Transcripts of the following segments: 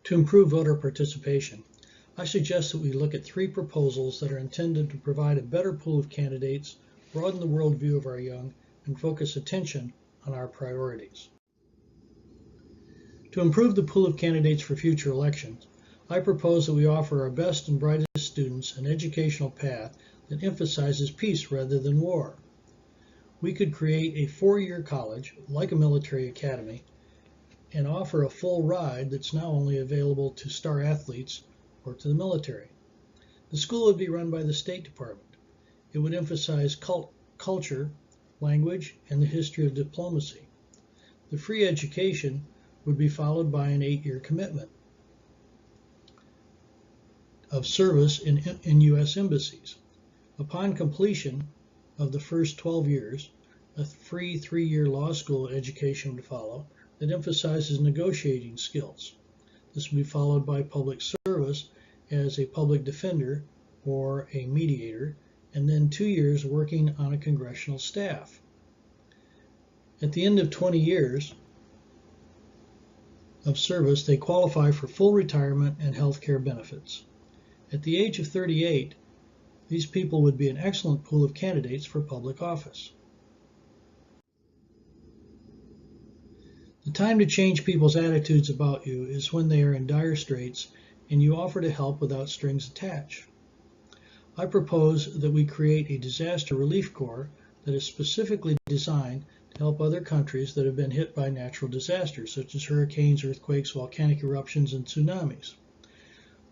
To improve voter participation, I suggest that we look at 3 proposals that are intended to provide a better pool of candidates, broaden the worldview of our young, and focus attention on our priorities. To improve the pool of candidates for future elections, I propose that we offer our best and brightest students an educational path that emphasizes peace rather than war. We could create a 4-year college, like a military academy, and offer a full ride that's now only available to star athletes or to the military. The school would be run by the State Department. It would emphasize culture, language, and the history of diplomacy. The free education would be followed by an 8-year commitment of service in U.S. embassies. Upon completion of the first 12 years, a free 3-year law school education would follow that emphasizes negotiating skills. This will be followed by public service as a public defender or a mediator, and then 2 years working on a congressional staff. At the end of 20 years of service, they qualify for full retirement and health care benefits. At the age of 38, these people would be an excellent pool of candidates for public office. The time to change people's attitudes about you is when they are in dire straits and you offer to help without strings attached. I propose that we create a disaster relief corps that is specifically designed to help other countries that have been hit by natural disasters, such as hurricanes, earthquakes, volcanic eruptions, and tsunamis.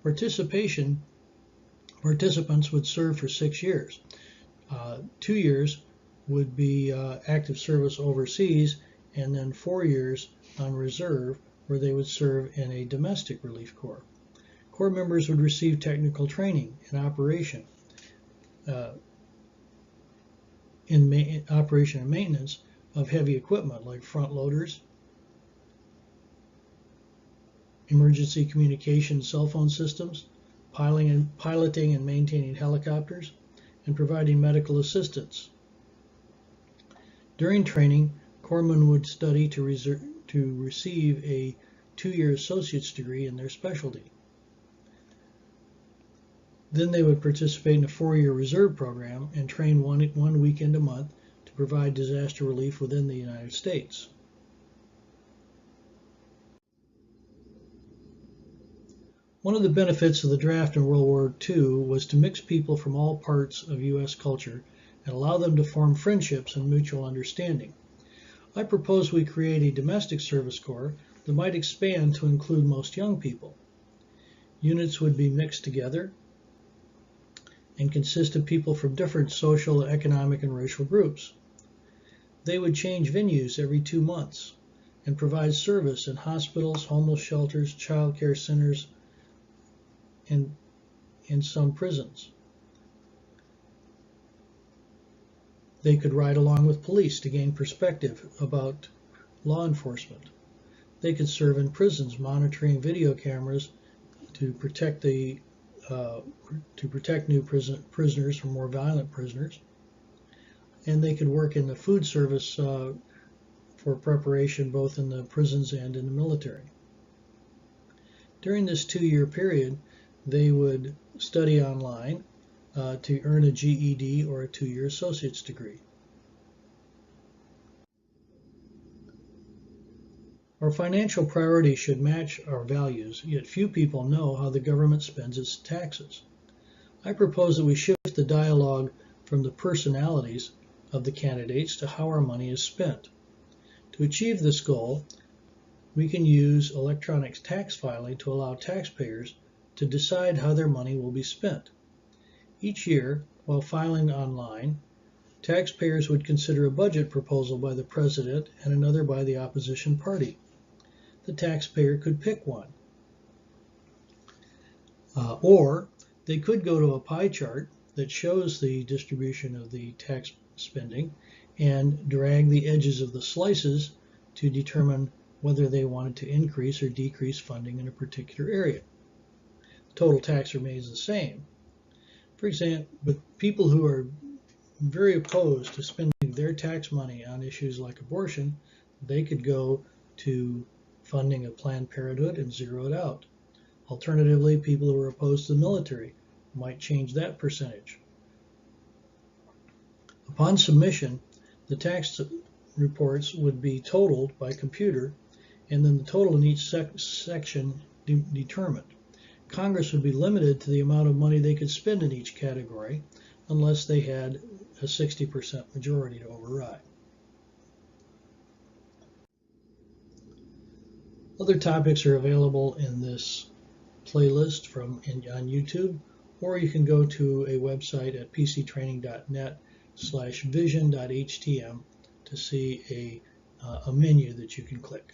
Participants would serve for 6 years. 2 years would be active service overseas, and then 4 years on reserve, where they would serve in a domestic relief corps. Corps members would receive technical training in operation and maintenance of heavy equipment like front loaders, emergency communication cell phone systems, piloting and maintaining helicopters, and providing medical assistance. During training, corpsmen would study to receive a 2-year associate's degree in their specialty. Then they would participate in a 4-year reserve program and train one weekend a month to provide disaster relief within the United States. One of the benefits of the draft in World War II was to mix people from all parts of U.S. culture and allow them to form friendships and mutual understanding. I propose we create a domestic service corps that might expand to include most young people. Units would be mixed together and consist of people from different social, economic, and racial groups. They would change venues every 2 months and provide service in hospitals, homeless shelters, child care centers, and in some prisons. They could ride along with police to gain perspective about law enforcement. They could serve in prisons, monitoring video cameras to protect new prisoners from more violent prisoners. And they could work in the food service for preparation both in the prisons and in the military. During this 2-year period, they would study online to earn a GED or a 2-year associate's degree. Our financial priorities should match our values, yet few people know how the government spends its taxes. I propose that we shift the dialogue from the personalities of the candidates to how our money is spent. To achieve this goal, we can use electronic tax filing to allow taxpayers to decide how their money will be spent. Each year, while filing online, taxpayers would consider a budget proposal by the president and another by the opposition party. The taxpayer could pick one. Or they could go to a pie chart that shows the distribution of the tax spending and drag the edges of the slices to determine whether they wanted to increase or decrease funding in a particular area. The total tax remains the same. For example, but people who are very opposed to spending their tax money on issues like abortion, they could go to funding of Planned Parenthood and zero it out. Alternatively, people who are opposed to the military might change that percentage. Upon submission, the tax reports would be totaled by computer, and then the total in each section determined. Congress would be limited to the amount of money they could spend in each category unless they had a 60% majority to override. Other topics are available in this playlist on YouTube, or you can go to a website at pctraining.net/vision.htm to see a menu that you can click.